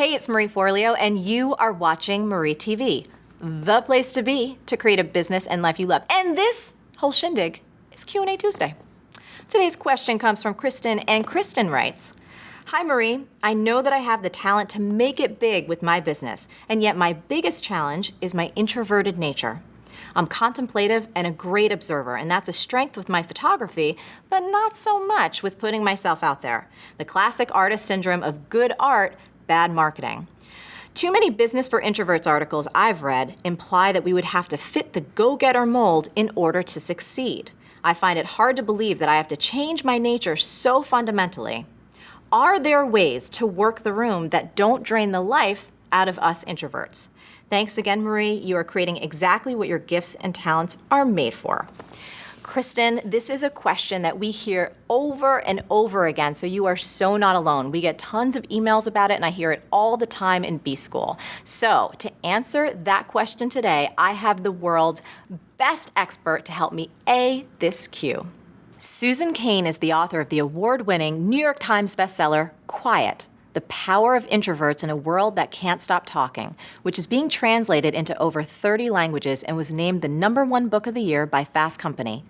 Hey, it's Marie Forleo, and you are watching Marie TV, the place to be to create a business and life you love. And this whole shindig is Q&A Tuesday. Today's question comes from Kristen, and Kristen writes, Hi Marie, I know that I have the talent to make it big with my business, and yet my biggest challenge is my introverted nature. I'm contemplative and a great observer, and that's a strength with my photography, but not so much with putting myself out there. The classic artist syndrome of good art, bad marketing. Too many Business for Introverts articles I've read imply that we would have to fit the go-getter mold in order to succeed. I find it hard to believe that I have to change my nature so fundamentally. Are there ways to work the room that don't drain the life out of us introverts? Thanks again, Marie. You are creating exactly what your gifts and talents are made for. Kristen, this is a question that we hear over and over again, so you are so not alone. We get tons of emails about it, and I hear it all the time in B School. So to answer that question today, I have the world's best expert to help me A this Q. Susan Cain is the author of the award-winning New York Times bestseller, Quiet, The Power of Introverts in a World That Can't Stop Talking, which is being translated into over 30 languages and was named the #1 book of the year by Fast Company.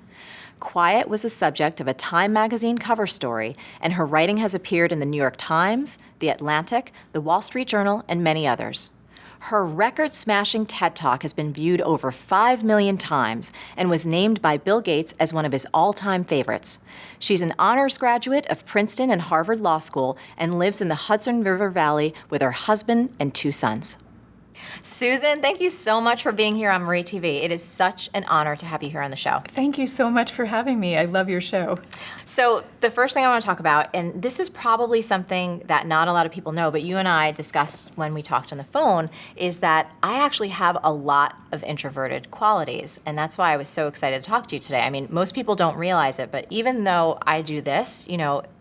Quiet was the subject of a Time magazine cover story, and her writing has appeared in the New York Times, The Atlantic, The Wall Street Journal, and many others. Her record-smashing TED Talk has been viewed over 5 million times and was named by Bill Gates as one of his all-time favorites. She's an honors graduate of Princeton and Harvard Law School and lives in the Hudson River Valley with her husband and 2 sons. Susan, thank you so much for being here on Marie TV. It is such an honor to have you here on the show. Thank you so much for having me. I love your show. So the first thing I want to talk about, and this is probably something that not a lot of people know, but you and I discussed when we talked on the phone, is that I actually have a lot of introverted qualities. And that's why I was so excited to talk to you today. I mean, most people don't realize it, but even though I do this,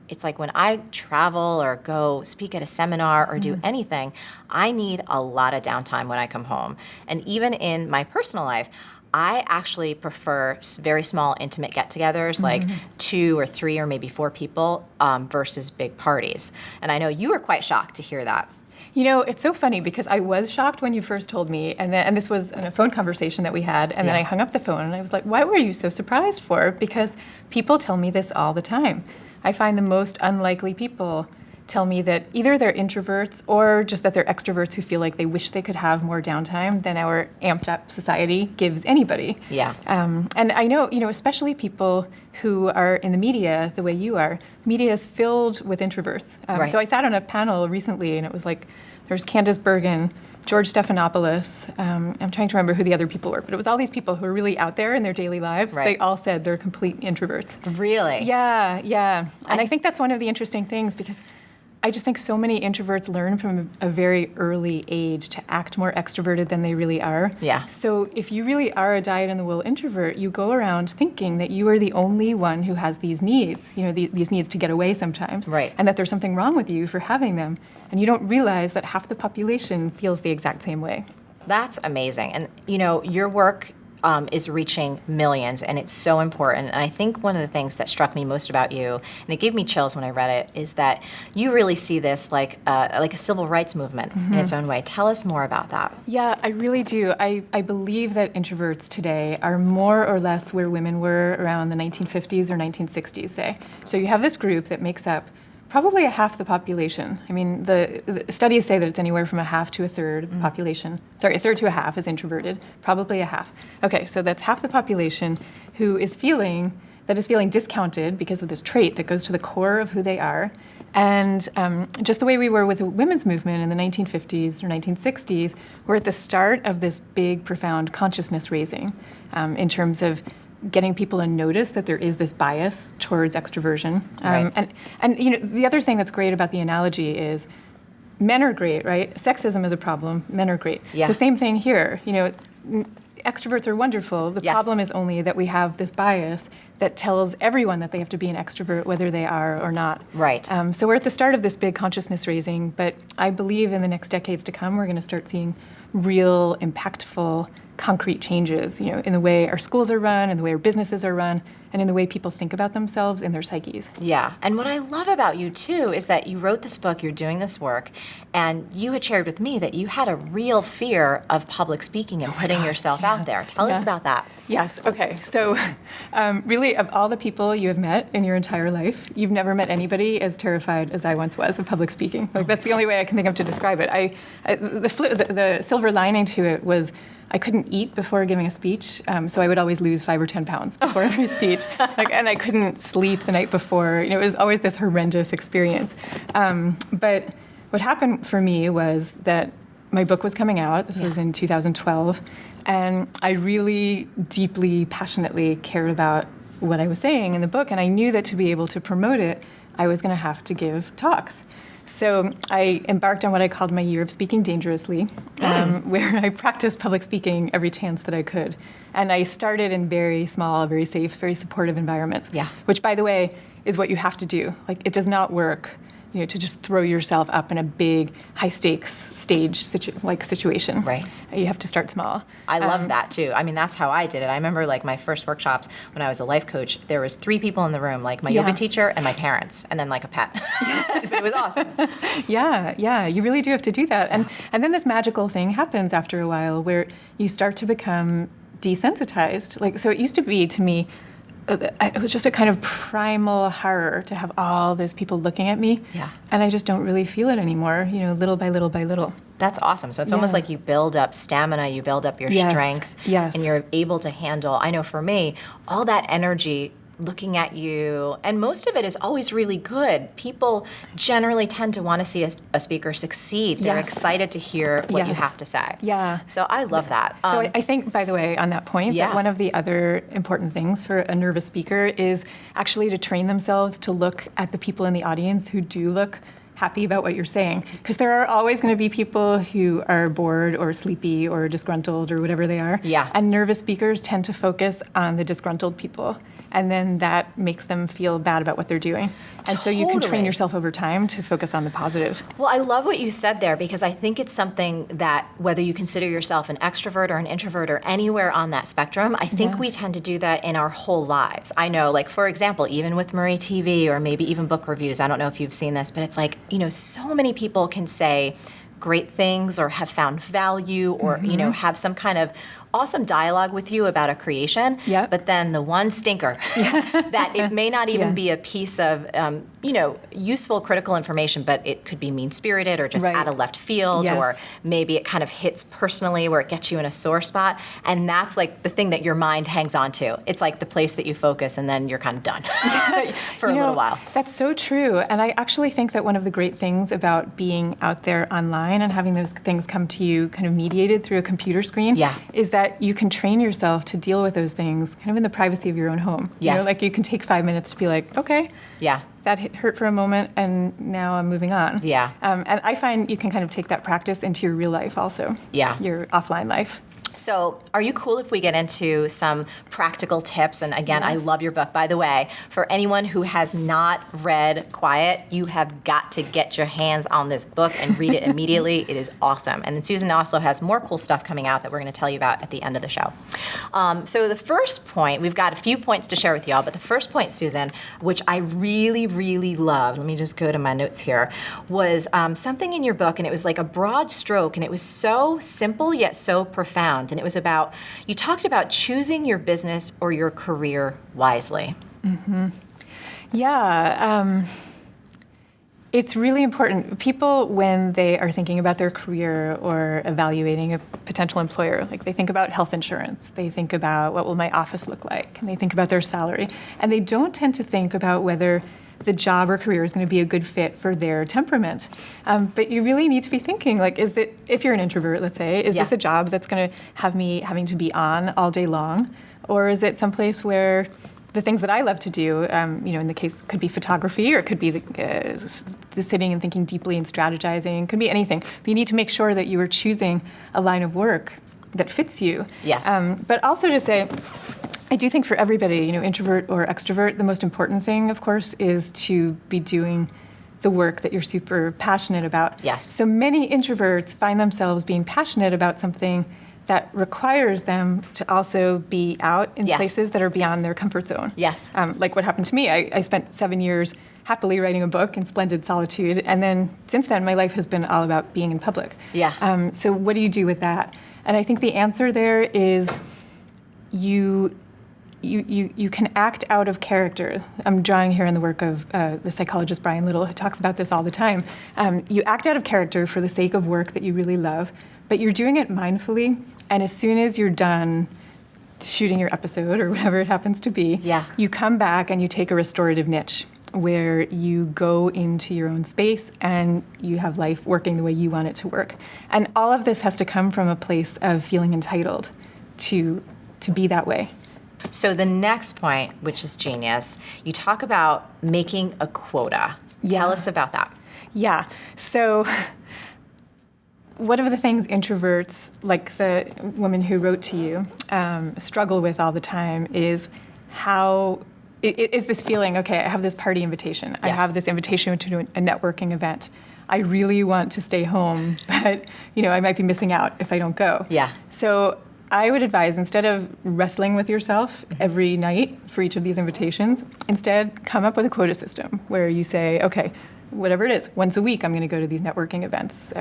it's like when I travel or go speak at a seminar or do anything, I need a lot of downtime when I come home. And even in my personal life, I actually prefer very small, intimate get-togethers, like 2 or 3 or maybe 4 people versus big parties. And I know you were quite shocked to hear that. It's so funny because I was shocked when you first told me, and this was in a phone conversation that we had, and then I hung up the phone and I was like, why were you so surprised for? Because people tell me this all the time. I find the most unlikely people tell me that either they're introverts or just that they're extroverts who feel like they wish they could have more downtime than our amped up society gives anybody. Yeah. And I know, especially people who are in the media the way you are, media is filled with introverts. Right. So I sat on a panel recently and it was like, there's Candace Bergen, George Stephanopoulos, I'm trying to remember who the other people were, but it was all these people who are really out there in their daily lives. Right. They all said they're complete introverts. Really? Yeah. And I think that's one of the interesting things because I just think so many introverts learn from a very early age to act more extroverted than they really are. Yeah. So if you really are a dyed-in-the-wool introvert, you go around thinking that you are the only one who has these needs, these needs to get away sometimes. Right. And that there's something wrong with you for having them. And you don't realize that half the population feels the exact same way. That's amazing. And, your work is reaching millions, and it's so important. And I think one of the things that struck me most about you, and it gave me chills when I read it, is that you really see this like a civil rights movement in its own way. Tell us more about that. Yeah, I really do. I believe that introverts today are more or less where women were around the 1950s or 1960s, say. So you have this group that makes up probably a half the population. I mean, the studies say that it's anywhere from a half to a third of the population. Sorry, a third to a half is introverted, probably a half. Okay, so that's half the population who is feeling discounted because of this trait that goes to the core of who they are. And just the way we were with the women's movement in the 1950s or 1960s, we're at the start of this big, profound consciousness raising in terms of getting people to notice that there is this bias towards extroversion. Right. And the other thing that's great about the analogy is men are great, right? Sexism is a problem. Men are great. Yeah. So same thing here. Extroverts are wonderful. The Yes. problem is only that we have this bias that tells everyone that they have to be an extrovert, whether they are or not. Right. So we're at the start of this big consciousness raising, but I believe in the next decades to come, we're going to start seeing real, impactful, concrete changes, in the way our schools are run, and the way our businesses are run, and in the way people think about themselves in their psyches. Yeah. And what I love about you, too, is that you wrote this book, you're doing this work, and you had shared with me that you had a real fear of public speaking and putting yourself out there. Tell us about that. Yes. Okay. So really, of all the people you have met in your entire life, you've never met anybody as terrified as I once was of public speaking. Like, that's the only way I can think of to describe it. The silver lining to it was I couldn't eat before giving a speech, so I would always lose 5 or 10 pounds before every speech. And I couldn't sleep the night before. It was always this horrendous experience. But what happened for me was that my book was coming out. This was in 2012. And I really deeply, passionately cared about what I was saying in the book. And I knew that to be able to promote it, I was going to have to give talks. So I embarked on what I called my year of speaking dangerously, where I practiced public speaking every chance that I could. And I started in very small, very safe, very supportive environments, which, by the way, is what you have to do. Like, it does not work, to just throw yourself up in a big, high-stakes stage situation. Right. You have to start small. I love that, too. I mean, that's how I did it. I remember, my first workshops when I was a life coach, there was 3 people in the room, my yoga teacher and my parents, and then, a pet. But it was awesome. Yeah, you really do have to do that. And then this magical thing happens after a while where you start to become desensitized. So it used to be, to me, it was just a kind of primal horror to have all those people looking at me. Yeah. And I just don't really feel it anymore, little by little by little. That's awesome. So it's almost like you build up stamina, you build up your strength, and you're able to handle, I know for me, all that energy looking at you, and most of it is always really good. People generally tend to want to see a speaker succeed. They're excited to hear what you have to say. Yeah. So I love that. So I think, by the way, on that point, that one of the other important things for a nervous speaker is actually to train themselves to look at the people in the audience who do look happy about what you're saying. Because there are always going to be people who are bored or sleepy or disgruntled or whatever they are. Yeah. And nervous speakers tend to focus on the disgruntled people. And then that makes them feel bad about what they're doing. And so you can train yourself over time to focus on the positive. Well, I love what you said there, because I think it's something that whether you consider yourself an extrovert or an introvert or anywhere on that spectrum, I think we tend to do that in our whole lives. I know, for example, even with Marie TV or maybe even book reviews, I don't know if you've seen this, but it's so many people can say great things or have found value or, have some kind of awesome dialogue with you about a creation, but then the one stinker that it may not even be a piece of, useful critical information, but it could be mean-spirited or just out of left field, or maybe it kind of hits personally where it gets you in a sore spot, and that's the thing that your mind hangs on to. It's the place that you focus, and then you're kind of done for a little while. That's so true, and I actually think that one of the great things about being out there online and having those things come to you kind of mediated through a computer screen is that you can train yourself to deal with those things kind of in the privacy of your own home. Yes. You can take 5 minutes to be okay, that hurt for a moment, and now I'm moving on. Yeah. And I find you can kind of take that practice into your real life also. Yeah. Your offline life. So are you cool if we get into some practical tips? And again, I love your book. By the way, for anyone who has not read Quiet, you have got to get your hands on this book and read it immediately. It is awesome. And then Susan also has more cool stuff coming out that we're going to tell you about at the end of the show. So the first point, we've got a few points to share with y'all, but the first point, Susan, which I really, really loved, let me just go to my notes here, was something in your book, and it was a broad stroke, and it was so simple yet so profound. And it was you talked about choosing your business or your career wisely. Mm-hmm. Yeah. It's really important. People, when they are thinking about their career or evaluating a potential employer, they think about health insurance, they think about what will my office look like, and they think about their salary. And they don't tend to think about whether the job or career is going to be a good fit for their temperament. But you really need to be thinking, if you're an introvert, let's say, is this a job that's going to have me having to be on all day long? Or is it someplace where the things that I love to do, in the case, could be photography, or it could be the sitting and thinking deeply and strategizing, could be anything. But you need to make sure that you are choosing a line of work that fits you. Yes. But also to say, I do think for everybody, introvert or extrovert, the most important thing, of course, is to be doing the work that you're super passionate about. Yes. So many introverts find themselves being passionate about something that requires them to also be out in Yes. places that are beyond their comfort zone. Yes. Like what happened to me. I spent 7 years happily writing a book in splendid solitude, and then since then my life has been all about being in public. Yeah. So what do you do with that? And I think the answer there is you can act out of character. I'm drawing here on the work of the psychologist Brian Little, who talks about this all the time. You act out of character for the sake of work that you really love, but you're doing it mindfully, and as soon as you're done shooting your episode or whatever it happens to be, Yeah. you come back and you take a restorative niche where you go into your own space and you have life working the way you want it to work. And all of this has to come from a place of feeling entitled to be that way. So the next point, which is genius, you talk about making a quota. Yeah. Tell us about that. Yeah. So one of the things introverts, like the woman who wrote to you, struggle with all the time is is this feeling, okay, I have this party invitation. I Yes. have this invitation to a networking event. I really want to stay home, but I might be missing out if I don't go. Yeah. So I would advise, instead of wrestling with yourself every night for each of these invitations, instead come up with a quota system where you say, okay, whatever it is, once a week I'm going to go to these networking events,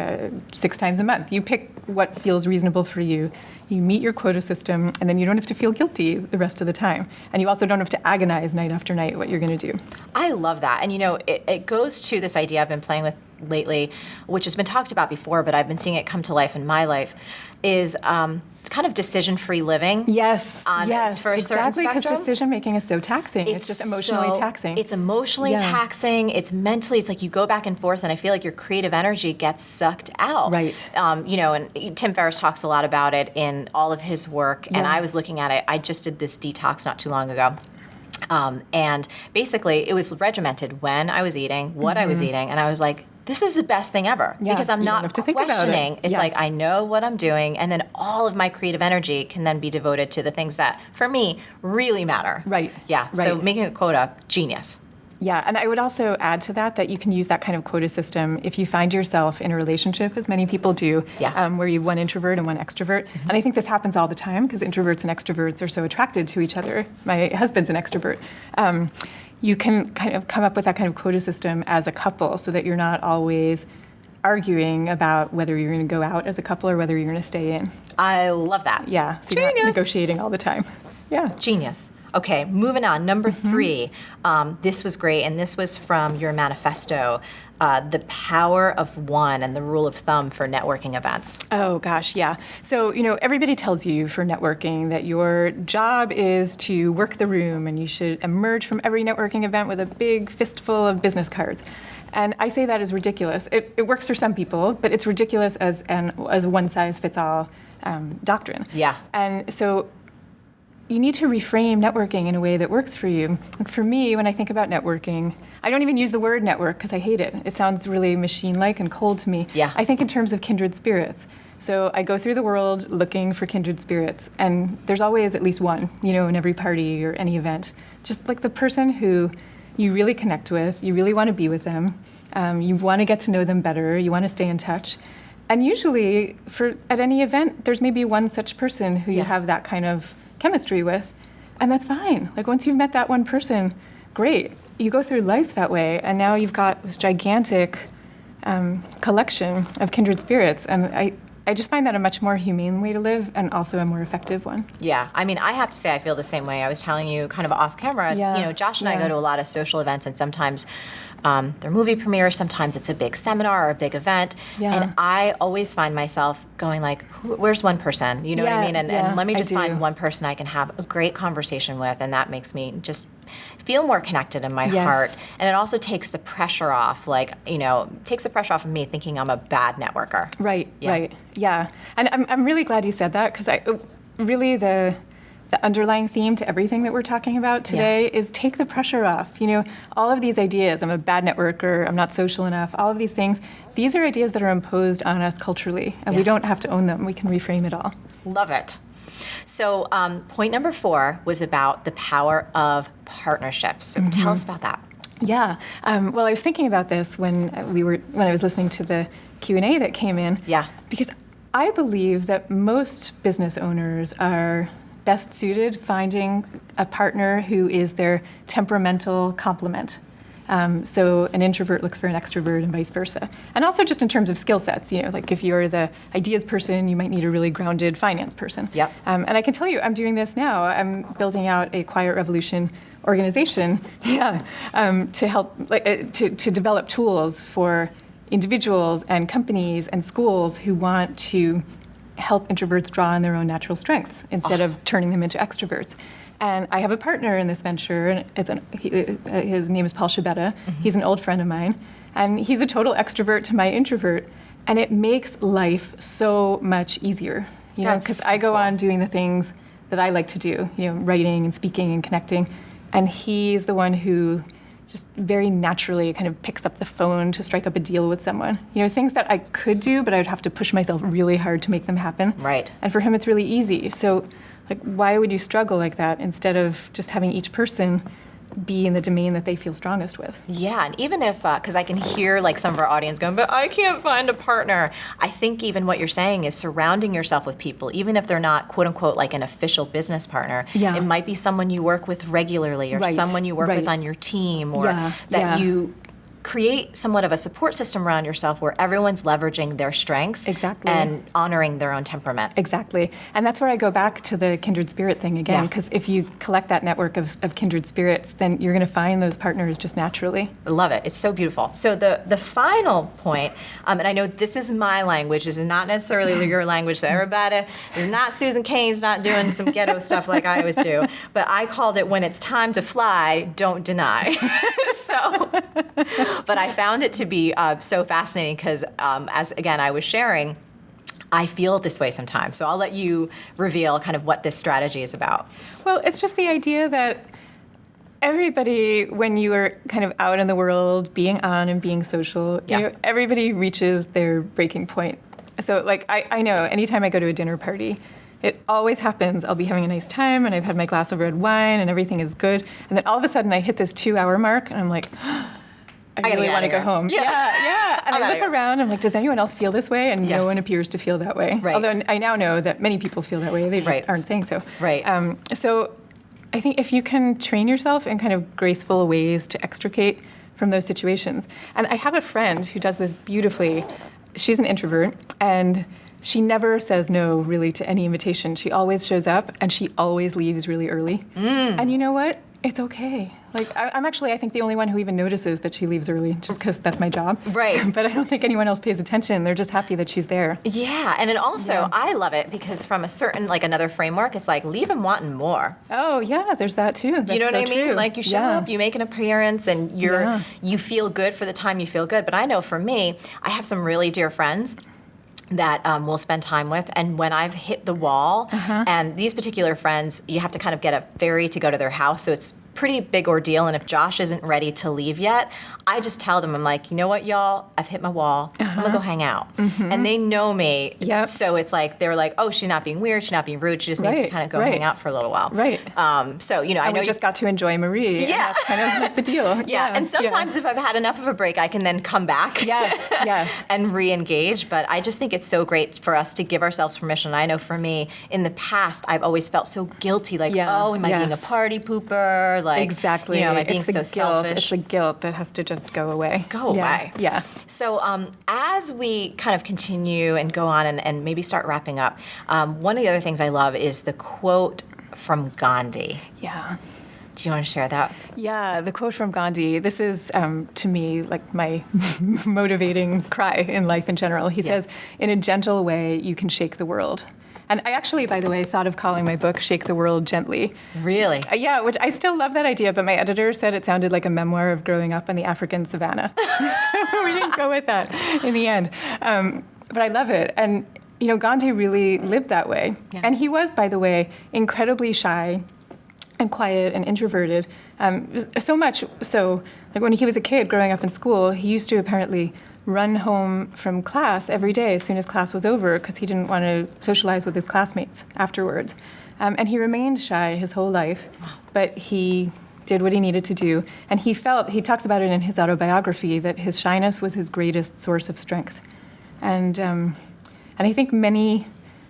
6 times a month. You pick what feels reasonable for you. You meet your quota system, and then you don't have to feel guilty the rest of the time. And you also don't have to agonize night after night what you're going to do. I love that. And it goes to this idea I've been playing with lately, which has been talked about before, but I've been seeing it come to life in my life, is kind of decision-free living. Yes, yes, for a certain exactly, because spectrum. decision-making is so taxing. It's just emotionally taxing. It's emotionally Yeah. taxing. It's mentally, it's like you go back and forth, and I feel like your creative energy gets sucked out. Right. And Tim Ferriss talks a lot about it in all of his work, and Yeah. I was looking at it. I just did this detox not too long ago. And basically, it was regimented when I was eating, what I was eating, and I was like, this is the best thing ever, Yeah, because I'm you don't not have to think about it. questioning. It's Yes. like I know what I'm doing, and then all of my creative energy can then be devoted to the things that, for me, really matter. Right, Yeah. So right. making a quota, genius. Yeah, and I would also add to that you can use that kind of quota system if you find yourself in a relationship, as many people do, Yeah. where you have one introvert and one extrovert. And I think this happens all the time because introverts and extroverts are so attracted to each other. My husband's an extrovert. You can kind of come up with that kind of quota system as a couple so that you're not always arguing about whether you're going to go out as a couple or whether you're going to stay in. I love that. Yeah, so you're not Genius. negotiating all the time. Yeah. Genius. Okay, moving on. Number 3. This was great, and this was from your manifesto, the power of one and the rule of thumb for networking events. Oh, gosh, yeah. So, everybody tells you for networking that your job is to work the room and you should emerge from every networking event with a big fistful of business cards. And I say that is ridiculous. It works for some people, but it's ridiculous as a one-size-fits-all doctrine. Yeah. And so you need to reframe networking in a way that works for you. Like for me, when I think about networking, I don't even use the word network because I hate it. It sounds really machine-like and cold to me. Yeah. I think in terms of kindred spirits. So I go through the world looking for kindred spirits, and there's always at least one, in every party or any event. Just like the person who you really connect with, you really want to be with them, you want to get to know them better, you want to stay in touch. And usually, at any event, there's maybe one such person who you Yeah. have that kind of chemistry with, and that's fine. Like once you've met that one person, great. You go through life that way, and now you've got this gigantic collection of kindred spirits, and I just find that a much more humane way to live and also a more effective one. Yeah, I mean, I have to say I feel the same way. I was telling you kind of off camera, Yeah, Josh and I yeah. go to a lot of social events, and sometimes they're movie premieres, sometimes it's a big seminar or a big event, Yeah. and I always find myself going like, where's one person? You know what I Yeah, mean? And yeah, let me I just do. find one person I can have a great conversation with, and that makes me just feel more connected in my Yes. heart. And it also takes the pressure off, takes the pressure off of me thinking I'm a bad networker. Right, Yeah. right, yeah. And I'm really glad you said that because really the underlying theme to everything that we're talking about today is take the pressure off. All of these ideas, I'm a bad networker, I'm not social enough, all of these things, these are ideas that are imposed on us culturally, and we Yes. don't have to own them. We can reframe it all. Love it. So point number 4 was about the power of partnerships. So tell us about that. Yeah. Well, I was thinking about this when I was listening to the Q&A that came in. Yeah. Because I believe that most business owners are best suited finding a partner who is their temperamental complement. So an introvert looks for an extrovert and vice versa. And also just in terms of skill sets, like if you're the ideas person, you might need a really grounded finance person. Yep. And I can tell you, I'm doing this now. I'm building out a Quiet Revolution organization to help, to develop tools for individuals and companies and schools who want to help introverts draw on their own natural strengths instead of turning them into extroverts. And I have a partner in this venture, and his name is Paul Shabetta. He's an old friend of mine, and he's a total extrovert to my introvert, and it makes life so much easier, because I go on doing the things that I like to do, writing and speaking and connecting, and he's the one who just very naturally kind of picks up the phone to strike up a deal with someone. Things that I could do, but I would have to push myself really hard to make them happen. Right. And for him, it's really easy. So, why would you struggle like that instead of just having each person be in the domain that they feel strongest with? Yeah, and even if, because I can hear some of our audience going, but I can't find a partner. I think even what you're saying is surrounding yourself with people, even if they're not quote unquote like an official business partner. Yeah. It might be someone you work with regularly, or someone you work with on your team, or that you create somewhat of a support system around yourself where everyone's leveraging their strengths and honoring their own temperament. Exactly. And that's where I go back to the kindred spirit thing again, because if you collect that network of kindred spirits, then you're going to find those partners just naturally. I love it. It's so beautiful. So the final point, and I know this is my language, this is not necessarily your language, so everybody, this is not Susan Cain's not doing some ghetto stuff like I always do, but I called it, when it's time to fly, don't deny. But I found it to be so fascinating because, as again, I was sharing, I feel this way sometimes. So I'll let you reveal kind of what this strategy is about. Well, it's just the idea that everybody, when you are kind of out in the world, being on and being social, everybody reaches their breaking point. So, I know anytime I go to a dinner party, it always happens. I'll be having a nice time, and I've had my glass of red wine, and everything is good. And then all of a sudden, I hit this 2-hour mark, and I'm like, I really want to go home. Yeah. And I look around, I'm like, does anyone else feel this way? And no one appears to feel that way. Right. Although I now know that many people feel that way. They just aren't saying so. Right. So I think if you can train yourself in kind of graceful ways to extricate from those situations. And I have a friend who does this beautifully. She's an introvert, and she never says no, really, to any invitation. She always shows up, and she always leaves really early. And you know what? It's okay. I'm actually, I think, the only one who even notices that she leaves early, just because that's my job. Right. But I don't think anyone else pays attention. They're just happy that she's there. Yeah, and it also, I love it because from a certain, another framework, it's leave them wanting more. Oh, yeah, there's that too. That's you know what I mean? True. You show up, you make an appearance, and you feel good for the time you feel good. But I know for me, I have some really dear friends that we'll spend time with, and when I've hit the wall, and these particular friends, you have to kind of get a ferry to go to their house, so it's pretty big ordeal. And if Josh isn't ready to leave yet, I just tell them, I'm like, you know what, y'all, I've hit my wall. I'm gonna go hang out. And they know me. So it's they're like, oh, she's not being weird, she's not being rude, she just needs to kind of go hang out for a little while. So, I know we just got to enjoy Marie. Yeah. And that's kind of the deal. And sometimes if I've had enough of a break, I can then come back. Yes. And re-engage. But I just think it's so great for us to give ourselves permission. I know for me, in the past, I've always felt so guilty, oh, am I being a party pooper? Exactly. Am I being so guilt. selfish? It's the guilt that has to just go away. Go away. Yeah. So as we kind of continue and go on and maybe start wrapping up, one of the other things I love is the quote from Gandhi. Yeah. Do you want to share that? Yeah, the quote from Gandhi. This is, to me, my motivating cry in life in general. He says, in a gentle way, you can shake the world. And I actually, by the way, thought of calling my book Shake the World Gently. Really? Yeah, which I still love that idea, but my editor said it sounded like a memoir of growing up in the African savannah. So we didn't go with that in the end. But I love it. And, Gandhi really lived that way. Yeah. And he was, by the way, incredibly shy and quiet and introverted. So much so, when he was a kid growing up in school, he used to apparently run home from class every day as soon as class was over because he didn't want to socialize with his classmates afterwards. And he remained shy his whole life, but he did what he needed to do. And he talks about it in his autobiography, that his shyness was his greatest source of strength. And And I think many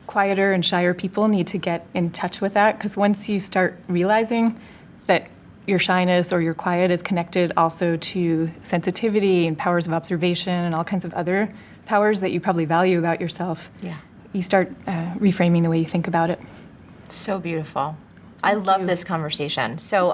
quieter and shyer people need to get in touch with that, because once you start realizing that your shyness or your quiet is connected also to sensitivity and powers of observation and all kinds of other powers that you probably value about yourself, you start reframing the way you think about it. So beautiful. I love this conversation. So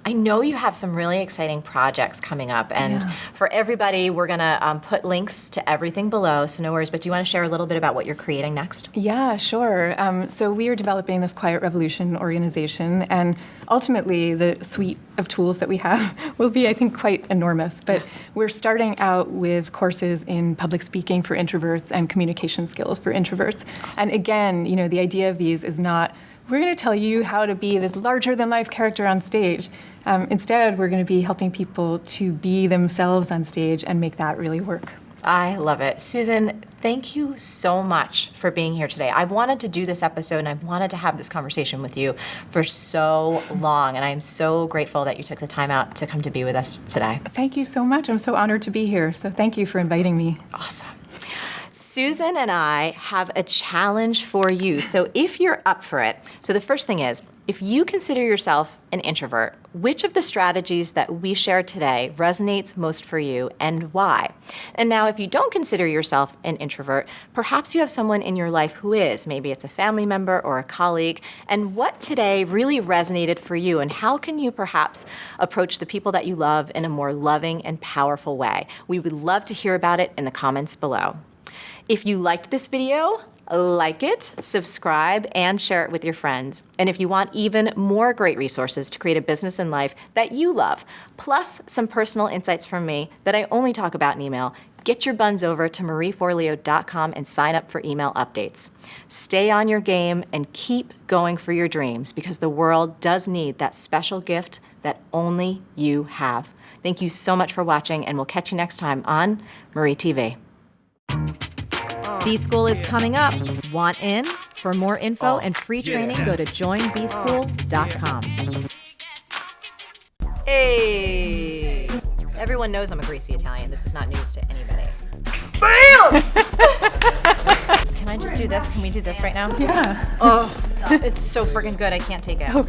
I know you have some really exciting projects coming up, and for everybody, we're going to put links to everything below, so no worries, but do you want to share a little bit about what you're creating next? Yeah, sure. So we are developing this Quiet Revolution organization, and ultimately the suite of tools that we have will be, I think, quite enormous. But we're starting out with courses in public speaking for introverts and communication skills for introverts. Awesome. And again, the idea of these is not, we're going to tell you how to be this larger-than-life character on stage. Instead, we're going to be helping people to be themselves on stage and make that really work. I love it. Susan, thank you so much for being here today. I wanted to do this episode and I wanted to have this conversation with you for so long, and I'm so grateful that you took the time out to come to be with us today. Thank you so much. I'm so honored to be here. So thank you for inviting me. Awesome. Susan and I have a challenge for you. So if you're up for it, so the first thing is, if you consider yourself an introvert, which of the strategies that we shared today resonates most for you and why? And now, if you don't consider yourself an introvert, perhaps you have someone in your life who is. Maybe it's a family member or a colleague. And what today really resonated for you, and how can you perhaps approach the people that you love in a more loving and powerful way? We would love to hear about it in the comments below. If you liked this video, like it, subscribe, and share it with your friends. And if you want even more great resources to create a business and life that you love, plus some personal insights from me that I only talk about in email, get your buns over to marieforleo.com and sign up for email updates. Stay on your game and keep going for your dreams, because the world does need that special gift that only you have. Thank you so much for watching, and we'll catch you next time on Marie TV. B-School is coming up. Want in? For more info and free training, go to joinbschool.com. Hey! Everyone knows I'm a greasy Italian. This is not news to anybody. Bam! Can I just do this? Can we do this right now? Yeah. Oh, it's so friggin' good. I can't take it. Okay.